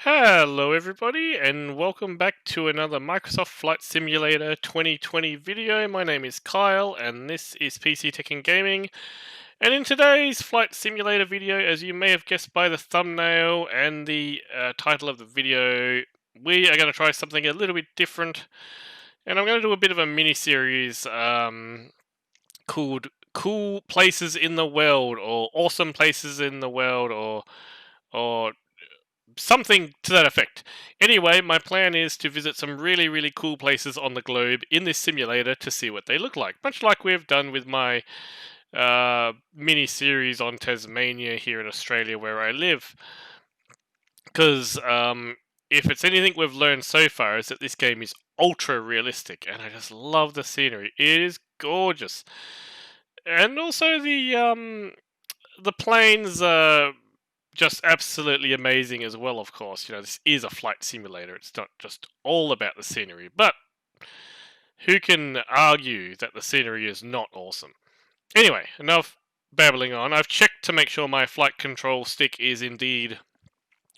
Hello everybody and welcome back to another Microsoft Flight Simulator 2020 video. My name is Kyle and this is PC Tech and Gaming. And in today's Flight Simulator video, as you may have guessed by the thumbnail and the title of the video, we are going to try something a little bit different. And I'm going to do a bit of a mini-series called Cool Places in the World, or Awesome Places in the World, or something to that effect. Anyway, my plan is to visit some really cool places on the globe in this simulator to see what they look like, much like we've done with my mini series on Tasmania here in Australia where I live. Because if it's anything we've learned so far, is that this game is ultra realistic, and I just love the scenery. It is gorgeous, and also the planes are just absolutely amazing as well. Of course, this is a flight simulator. It's not just all about the scenery, but who can argue that the scenery is not awesome? Anyway, enough babbling on. I've checked to make sure my flight control stick is indeed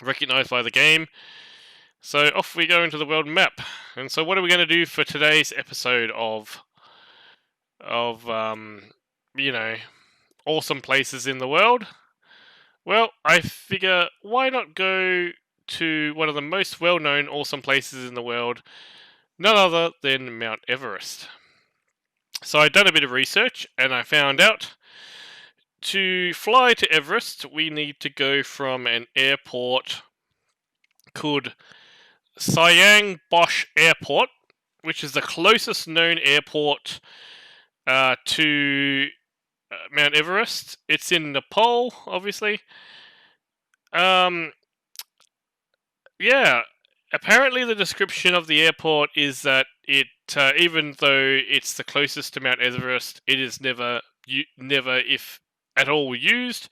recognized by the game. So off we go into the world map. And so what are we going to do for today's episode of awesome places in the world? Well, I figure why not go to one of the most well-known awesome places in the world, none other than Mount Everest. So I'd done a bit of research and I found out to fly to Everest we need to go from an airport called Syangboche Airport, which is the closest known airport to Mount Everest. It's in Nepal, obviously. Yeah. Apparently, the description of the airport is that it, even though it's the closest to Mount Everest, it is never, if at all, used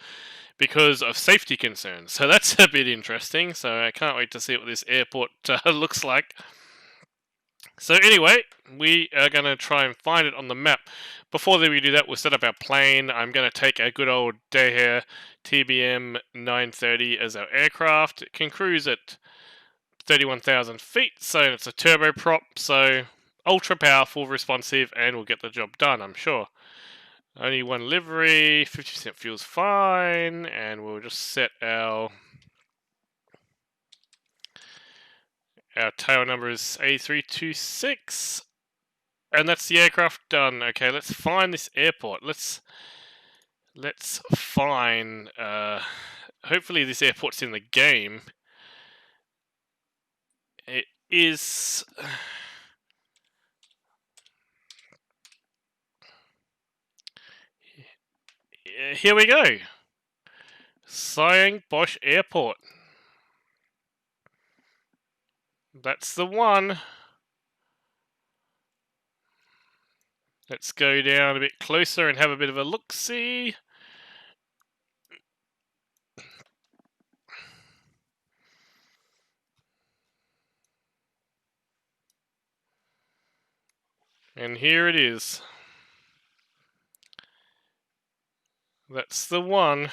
because of safety concerns. So that's a bit interesting. So I can't wait to see what this airport looks like. So anyway, we are going to try and find it on the map. Before we do that, we'll set up our plane. I'm going to take a good old Daher TBM 930 as our aircraft. It can cruise at 31,000 feet, so it's a turboprop, so ultra powerful, responsive, and will get the job done, I'm sure. Only one livery, 50% fuel's fine, and we'll just set our tail number is A326, and that's the aircraft done. Okay, let's find this airport. Let's find. Hopefully, this airport's in the game. It is. Here we go. Syangboche Airport. That's the one. Let's go down a bit closer and have a bit of a look-see. And here it is. That's the one.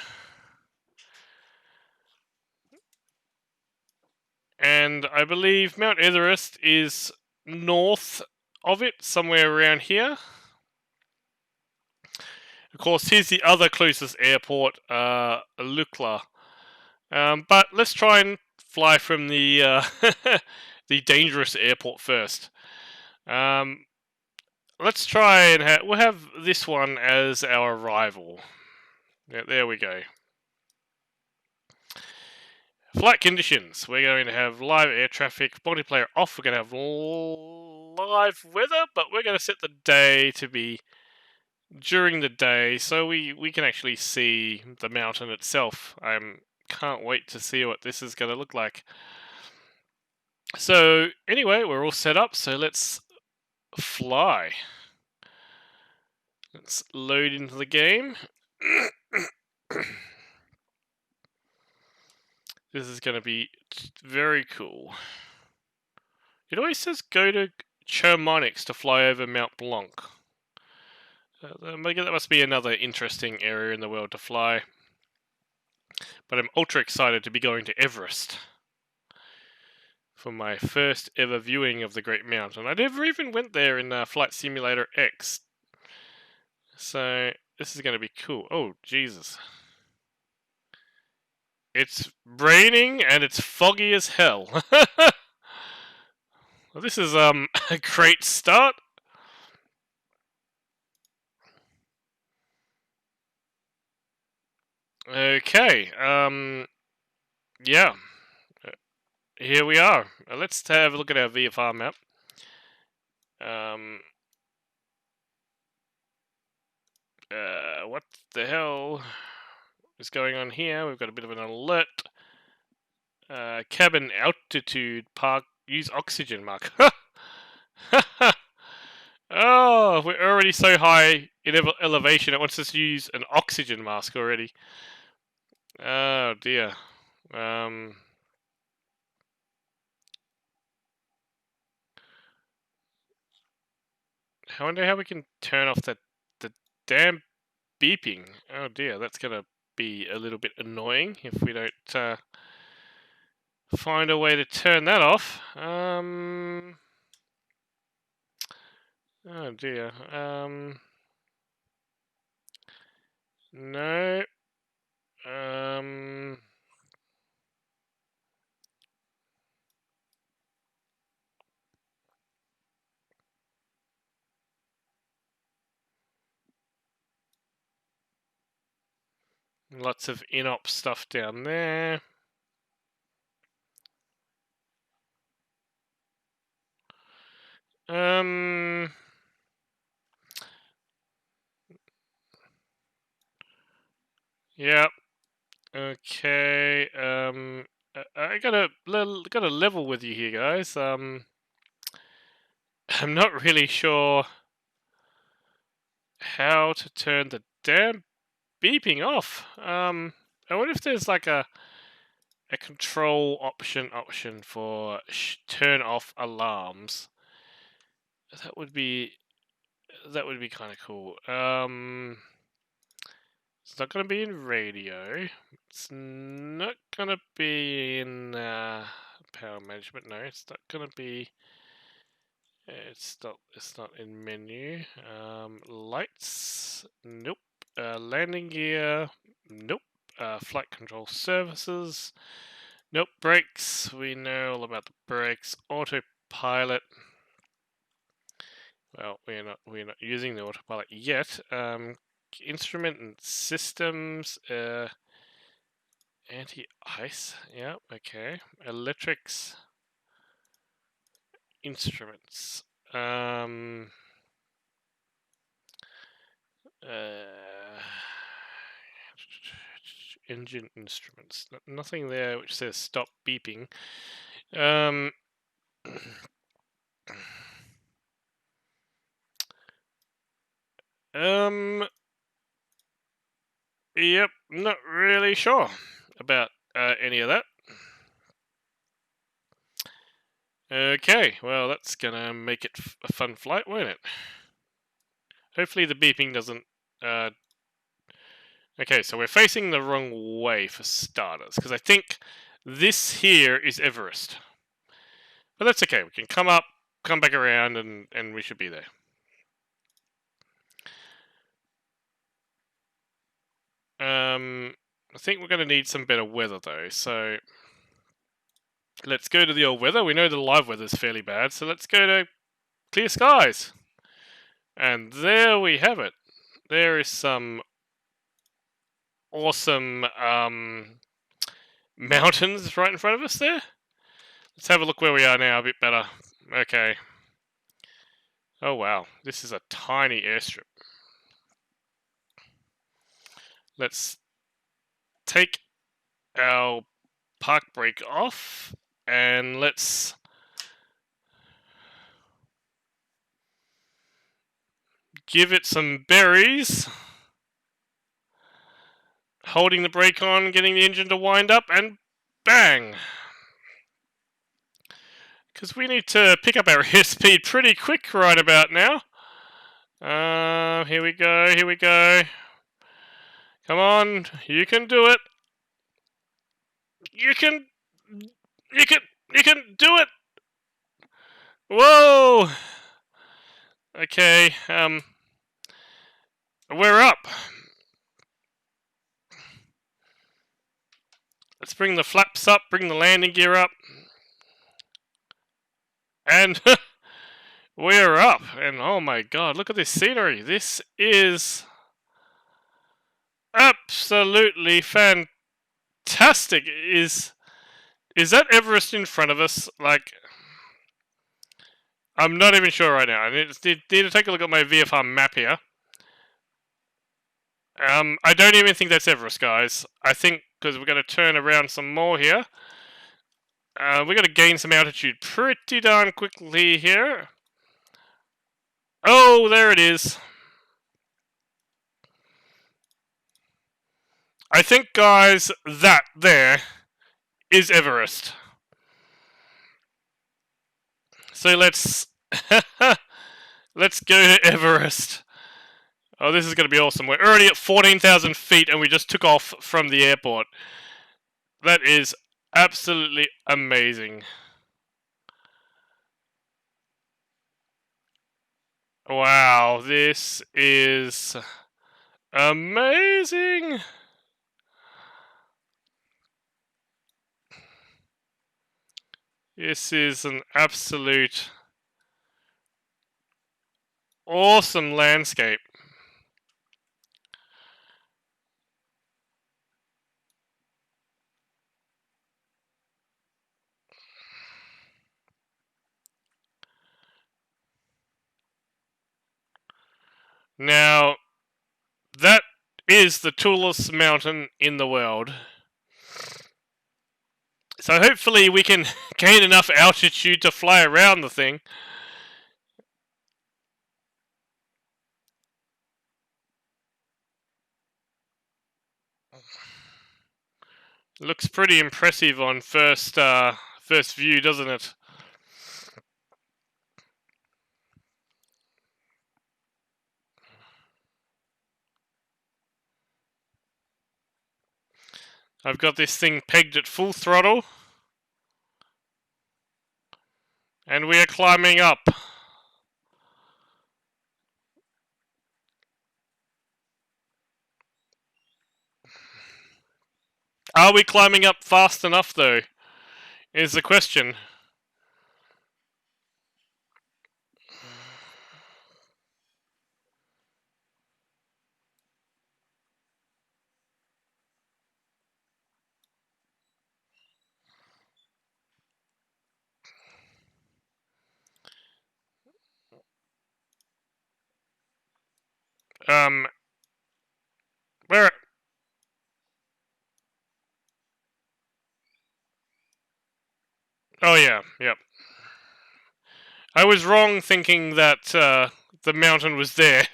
And I believe Mount Everest is north of it, somewhere around here. Of course, here's the other closest airport, Lukla. But let's try and fly from the the dangerous airport first. Let's try and we'll have this one as our arrival. Yeah, there we go. Flight conditions. We're going to have live air traffic, multiplayer off. We're going to have live weather, but we're going to set the day to be during the day so we can actually see the mountain itself. I can't wait to see what this is going to look like. So anyway, we're all set up, so let's fly. Let's load into the game. This is going to be very cool. It always says go to Chamonix to fly over Mont Blanc. That must be another interesting area in the world to fly. But I'm ultra excited to be going to Everest. for my first ever viewing of the Great Mountain. I never even went there in Flight Simulator X. So this is going to be cool. Oh, Jesus. It's raining and it's foggy as hell. Well, this is a great start. Okay, yeah. Here we are. Let's have a look at our VFR map. What the hell is going on here? We've got a bit of an alert. Cabin altitude, park, use oxygen mark. Oh, we're already so high in elevation, it wants us to use an oxygen mask already. Oh dear. I wonder how we can turn off the damn beeping. Oh dear, that's gonna be a little bit annoying if we don't find a way to turn that off. Oh dear. No. Lots of in-op stuff down there. Yep. Okay. I gotta level with you here, guys. I'm not really sure how to turn the damn beeping off. I wonder if there's like a control option for turn off alarms. That would be kind of cool. It's not going to be in radio. It's not going to be in power management. No, it's not going to be. It's not in menu. Lights. Nope. Landing gear. Nope. Flight control services. Nope. Brakes. We know all about the brakes. Autopilot. Well, we're not using the autopilot yet. Instrument and systems. Anti-ice. Yeah. Okay. Electrics. Instruments. Engine instruments. Nothing there which says stop beeping. Yep, not really sure about any of that. Okay, well, that's gonna make it a fun flight, won't it? Hopefully the beeping doesn't... Okay, so we're facing the wrong way for starters, because I think this here is Everest. But that's okay, we can come up, come back around, and we should be there. I think we're going to need some better weather, though, so... Let's go to the old weather. We know the live weather is fairly bad, so let's go to clear skies. And there we have it. There is some awesome mountains right in front of us there. Let's have a look where we are now a bit better. Okay. Oh wow, this is a tiny airstrip. Let's take our park brake off and let's give it some berries. Holding the brake on, getting the engine to wind up, and bang! Because we need to pick up our airspeed pretty quick right about now. Here we go, here we go. Come on, you can do it. You can... You can do it! Whoa! Okay, we're up. Let's bring the flaps up, bring the landing gear up. And we're up. And oh my god, look at this scenery. This is absolutely fantastic. Is that Everest in front of us? Like, I'm not even sure right now. I need to take a look at my VFR map here. I don't even think that's Everest, guys. I think, because we're going to turn around some more here. We're going to gain some altitude pretty darn quickly here. Oh, there it is. I think, guys, that there is Everest. So let's let's go to Everest. Oh, this is going to be awesome. We're already at 14,000 feet and we just took off from the airport. That is absolutely amazing. Wow, this is amazing. This is an absolute awesome landscape. Now, that is the tallest mountain in the world. So hopefully we can gain enough altitude to fly around the thing. Looks pretty impressive on first view, doesn't it? I've got this thing pegged at full throttle. And we are climbing up. Are we climbing up fast enough, though? Is the question. Where? Oh yeah, yep. I was wrong thinking that the mountain was there.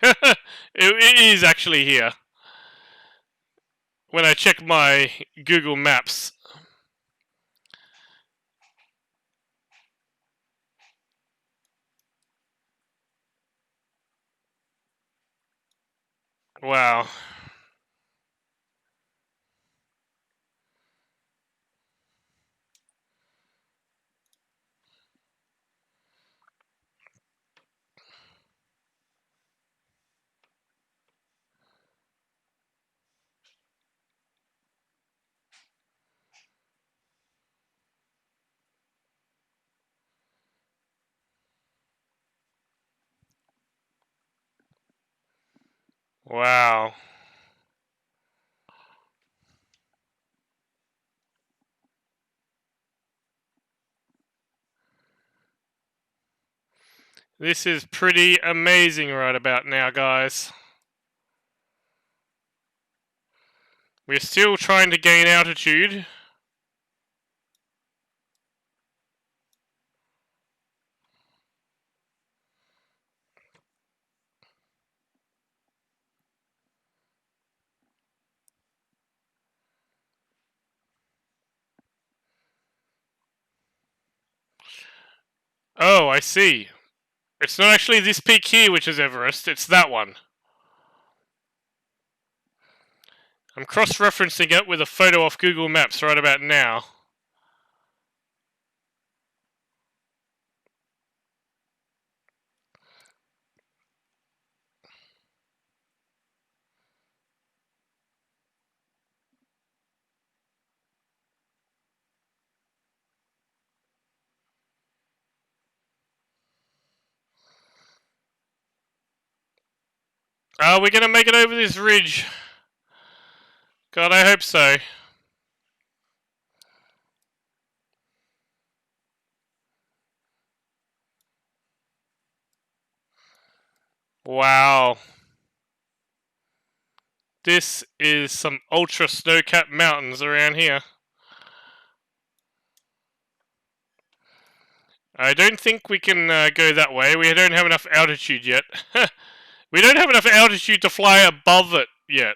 It is actually here. When I check my Google Maps. Wow. Wow. This is pretty amazing right about now, guys. We're still trying to gain altitude. Oh, I see. It's not actually this peak here which is Everest, it's that one. I'm cross-referencing it with a photo off Google Maps right about now. Are we gonna make it over this ridge? God, I hope so. Wow. This is some ultra snow-capped mountains around here. I don't think we can go that way. We don't have enough altitude yet. We don't have enough altitude to fly above it yet.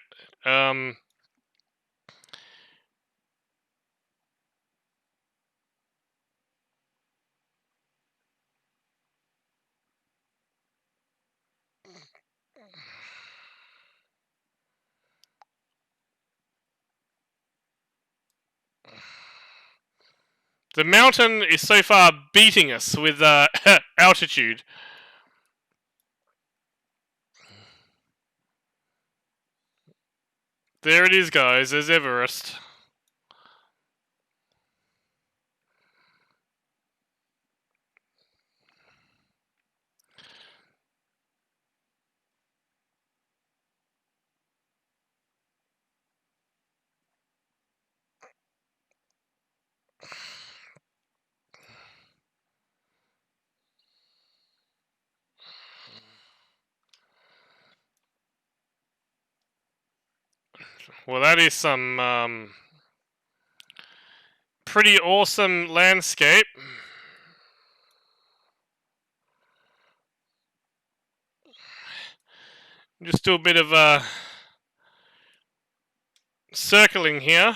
The mountain is so far beating us with altitude. There it is, guys. There's Everest. Well, that is some pretty awesome landscape. Just do a bit of circling here.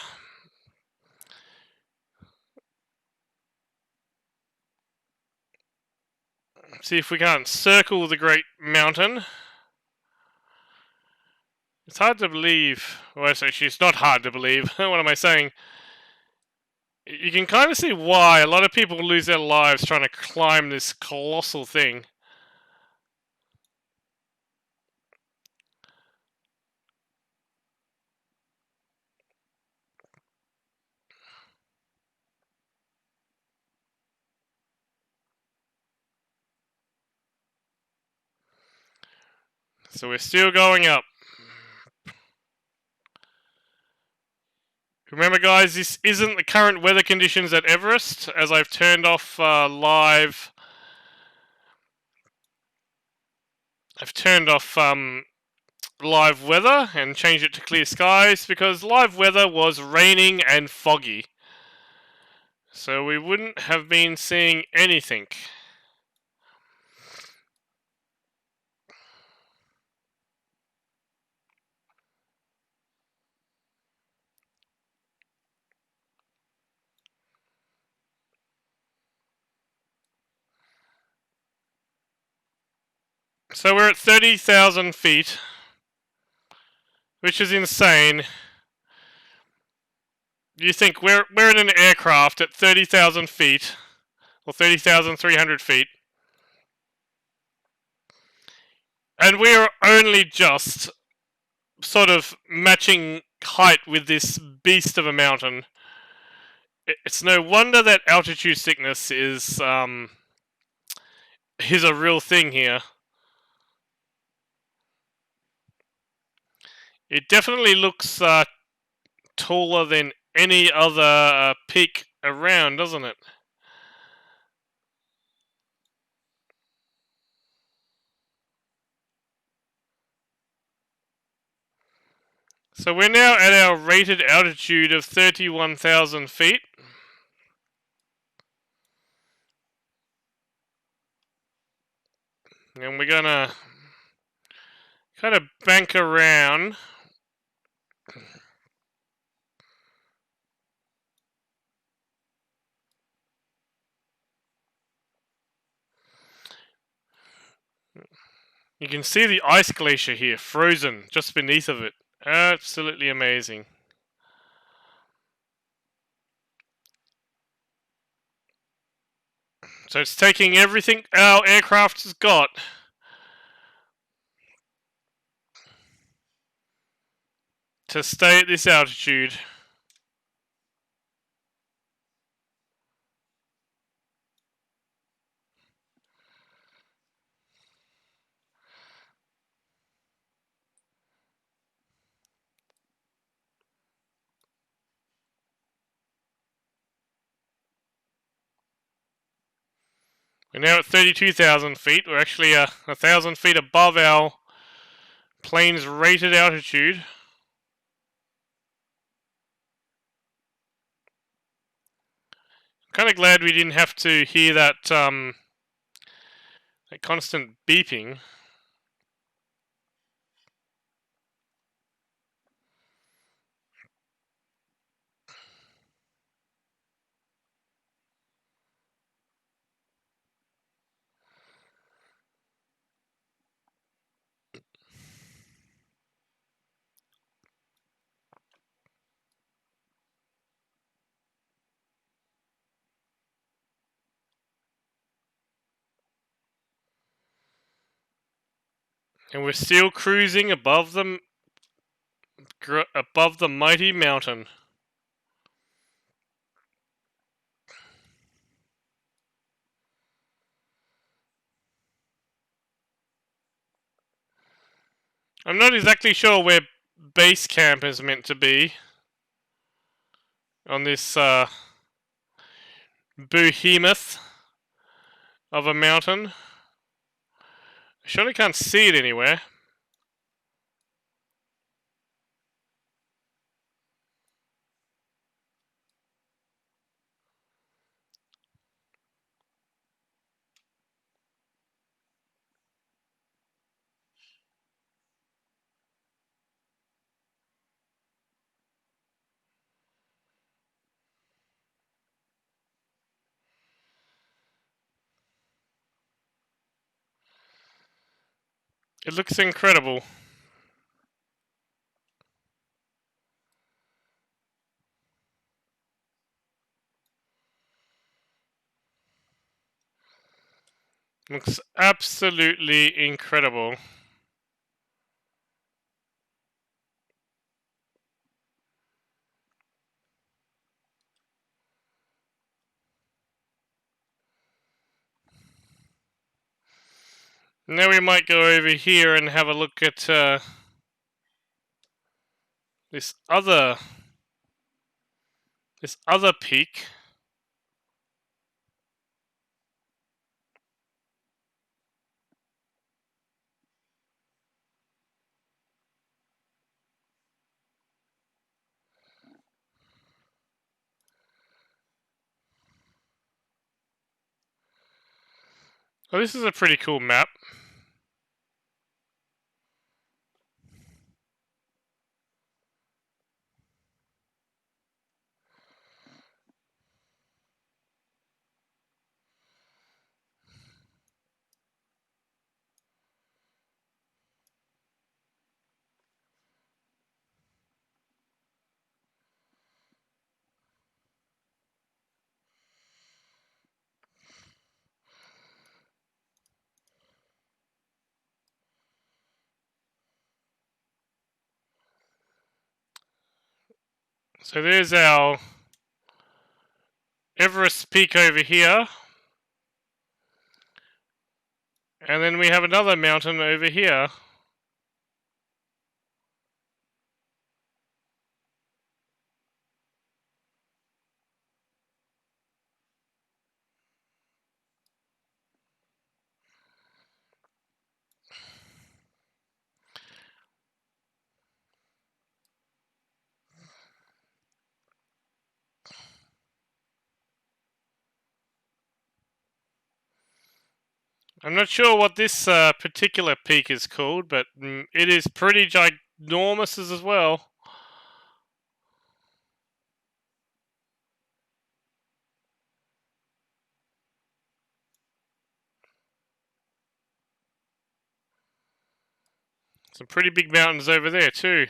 See if we can't circle the Great Mountain. It's hard to believe. Well, actually, it's not hard to believe. What am I saying? You can kind of see why a lot of people lose their lives trying to climb this colossal thing. So we're still going up. Remember, guys, this isn't the current weather conditions at Everest, as I've turned off live. I've turned off live weather and changed it to clear skies because live weather was raining and foggy. So we wouldn't have been seeing anything. So we're at 30,000 feet, which is insane. You think we're in an aircraft at 30,000 feet, or 30,300 feet, and we're only just sort of matching height with this beast of a mountain. It's no wonder that altitude sickness is a real thing here. It definitely looks taller than any other peak around, doesn't it? So we're now at our rated altitude of 31,000 feet. And we're gonna kind of bank around. You can see the ice glacier here, frozen just beneath of it. Absolutely amazing. So it's taking everything our aircraft has got to stay at this altitude. We're now at 32,000 feet. We're actually 1,000 feet above our plane's rated altitude. Kind of glad we didn't have to hear that that constant beeping. And we're still cruising above the mighty mountain. I'm not exactly sure where base camp is meant to be on this behemoth of a mountain. I surely can't see it anywhere. It looks incredible. Looks absolutely incredible. Now we might go over here and have a look at this other peak. Oh, this is a pretty cool map. So there's our Everest peak over here. And then we have another mountain over here. I'm not sure what this particular peak is called, but it is pretty ginormous as well. Some pretty big mountains over there too.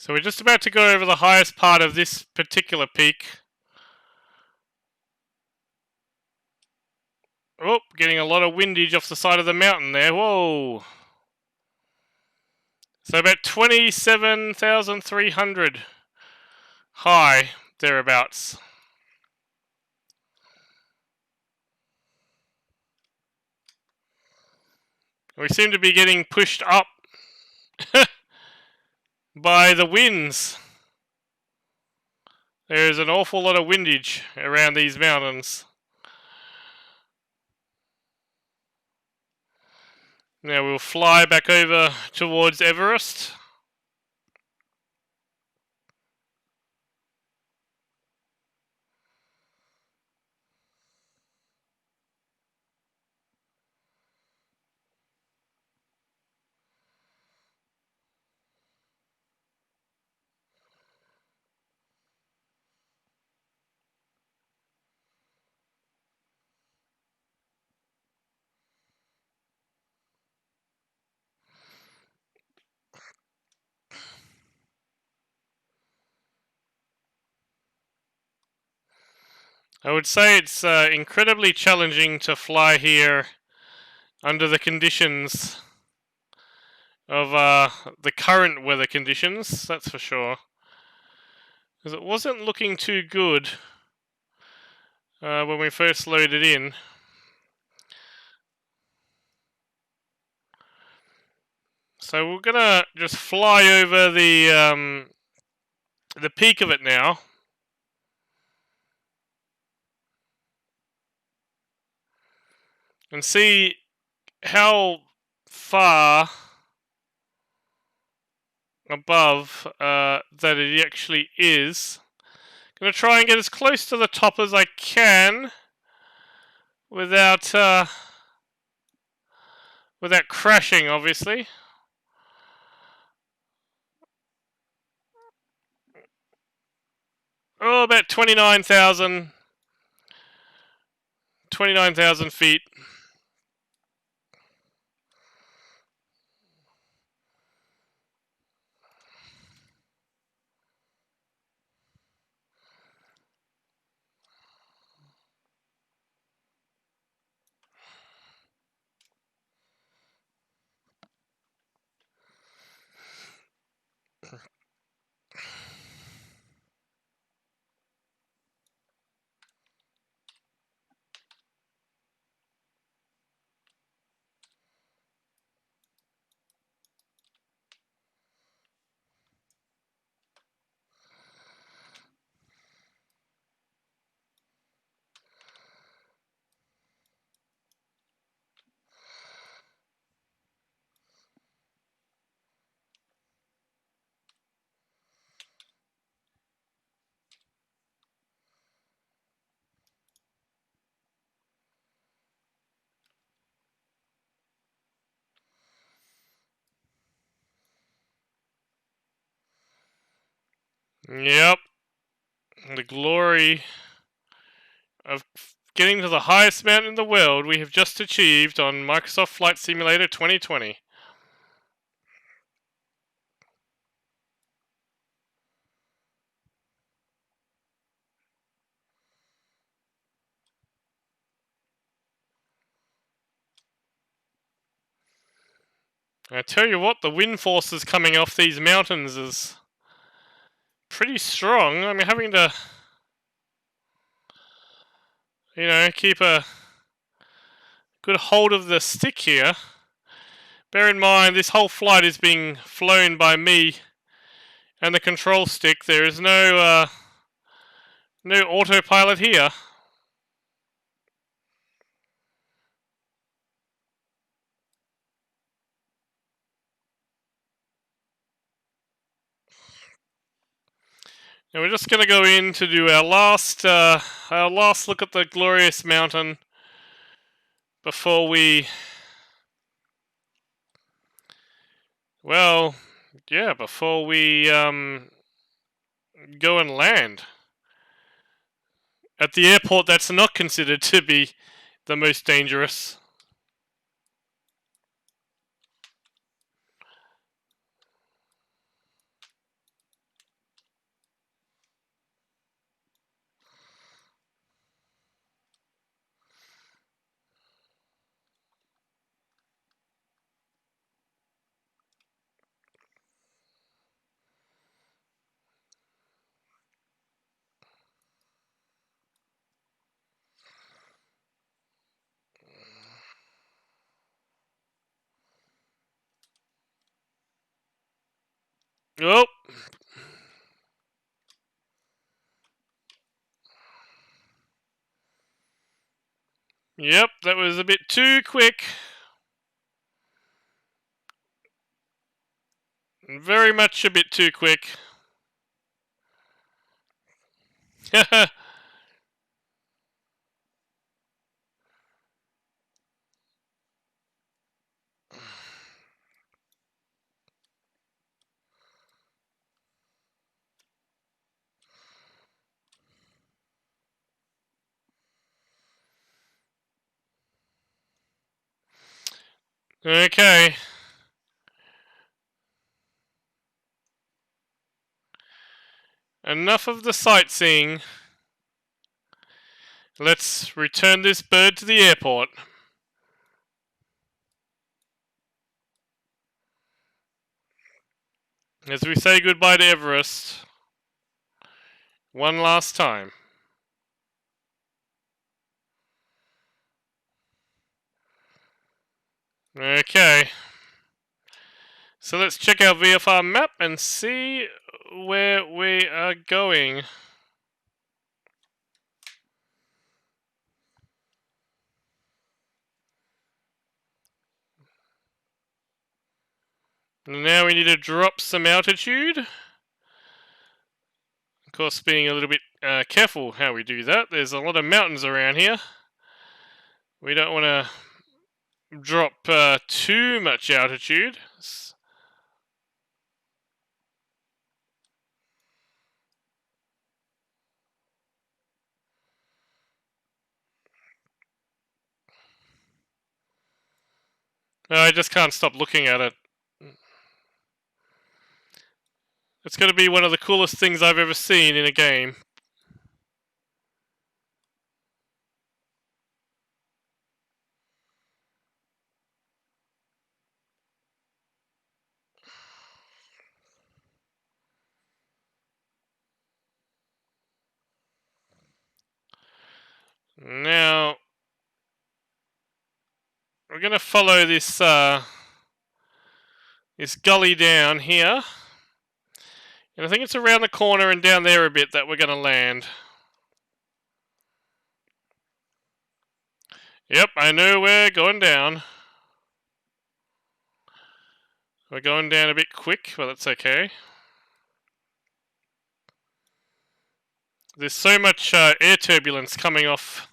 So we're just about to go over the highest part of this particular peak. Oh, getting a lot of windage off the side of the mountain there. Whoa. So about 27,300 high, thereabouts. We seem to be getting pushed up by the winds. There's an awful lot of windage around these mountains. Now we'll fly back over towards Everest. I would say it's incredibly challenging to fly here under the conditions of the current weather conditions, that's for sure. Because it wasn't looking too good when we first loaded in. So we're gonna just fly over the peak of it now. And see how far above that it actually is. Gonna try and get as close to the top as I can without without crashing, obviously. Oh, about 29,000 feet. Yep. The glory of getting to the highest mountain in the world we have just achieved on Microsoft Flight Simulator 2020. I tell you what, the wind forces coming off these mountains is pretty strong. I'm having to, keep a good hold of the stick here. Bear in mind, this whole flight is being flown by me and the control stick. There is no autopilot here. And we're just going to go in to do our last look at the glorious mountain before we, before we go and land at the airport that's not considered to be the most dangerous. Oh. Yep, that was a bit too quick. Very much a bit too quick. Okay. Enough of the sightseeing. Let's return this bird to the airport. As we say goodbye to Everest. One last time. Okay. So let's check our VFR map and see where we are going. Now we need to drop some altitude. Of course, being a little bit careful how we do that. There's a lot of mountains around here. We don't want to drop too much altitude. I just can't stop looking at it. It's going to be one of the coolest things I've ever seen in a game. Now, we're going to follow this this gully down here. And I think it's around the corner and down there a bit that we're going to land. Yep, I know we're going down. We're going down a bit quick, but that's okay. There's so much air turbulence coming off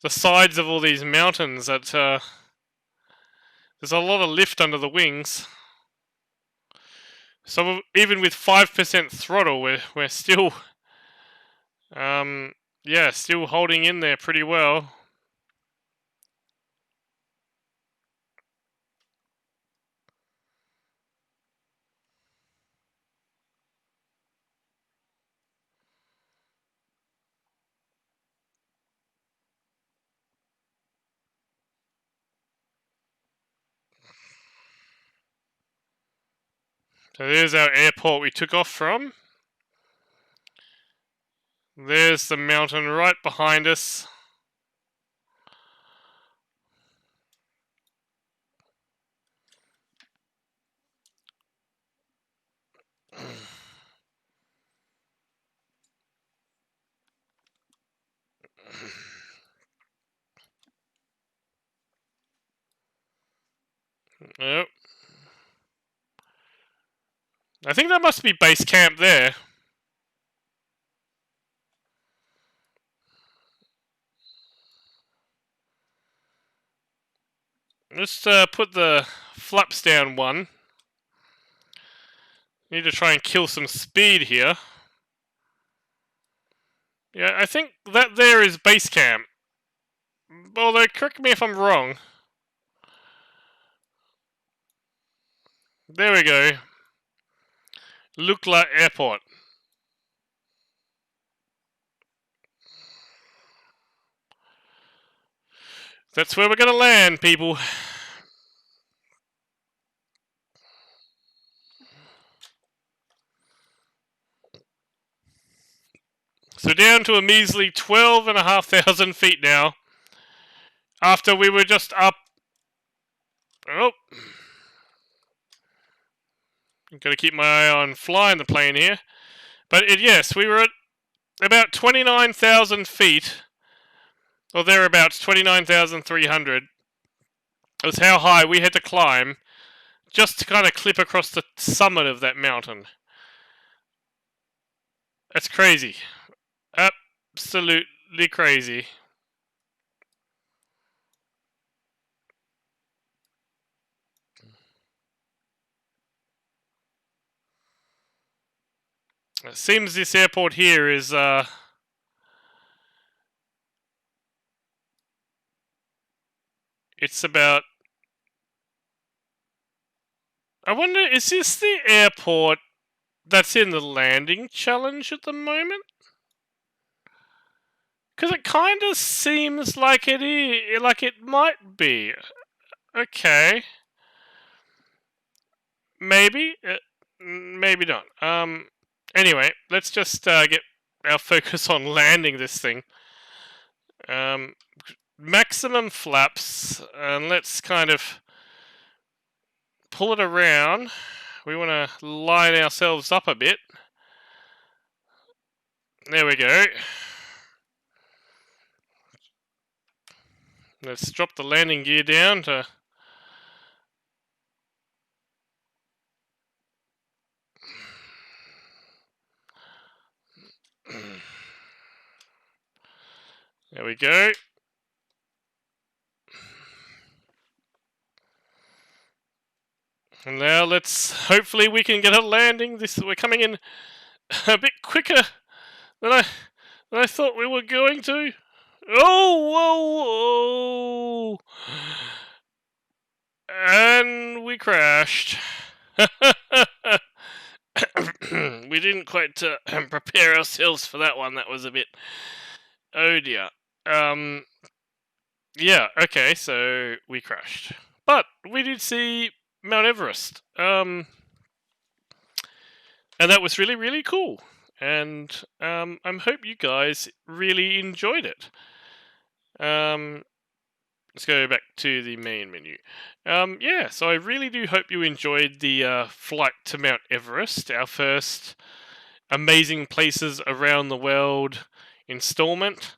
the sides of all these mountains that there's a lot of lift under the wings. So even with 5% throttle, we're still, still holding in there pretty well. So there's our airport we took off from. There's the mountain right behind us. Yep. I think that must be base camp there. Let's put the flaps down one. Need to try and kill some speed here. Yeah, I think that there is base camp. Although, correct me if I'm wrong. There we go. Lukla Airport. That's where we're going to land, people. So down to a measly 12,500 feet now. After we were just up... Oh. Got to keep my eye on flying the plane here. But yes, we were at about 29,000 feet, or thereabouts, 29,300. Was how high we had to climb just to kind of clip across the summit of that mountain. That's crazy. Absolutely crazy. It seems this airport here is it's about. I wonder, is this the airport that's in the landing challenge at the moment? Because it kind of seems like it is, like it might be. Okay, maybe, maybe not. Anyway, let's just get our focus on landing this thing. Maximum flaps, and let's kind of pull it around. We want to line ourselves up a bit. There we go. Let's drop the landing gear down to. There we go. And now hopefully we can get a landing. We're coming in a bit quicker than I thought we were going to. Oh, whoa, whoa. And we crashed. We didn't quite prepare ourselves for that one. That was a bit. Oh dear. Yeah, okay, so we crashed. But we did see Mount Everest. And that was really, really cool. And I hope you guys really enjoyed it. Let's go back to the main menu. Yeah, so I really do hope you enjoyed the flight to Mount Everest, our first amazing places around the world installment.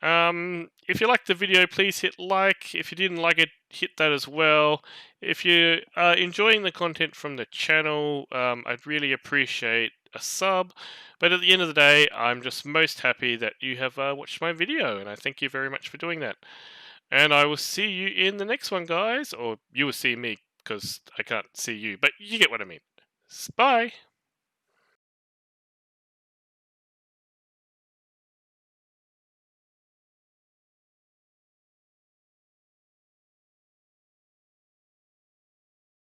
If you liked the video, please hit like. If you didn't like it, hit that as well. If you are enjoying the content from the channel, I'd really appreciate a sub. But at the end of the day, I'm just most happy that you have watched my video, and I thank you very much for doing that. And I will see you in the next one, guys. Or you will see me, because I can't see you. But you get what I mean. Bye.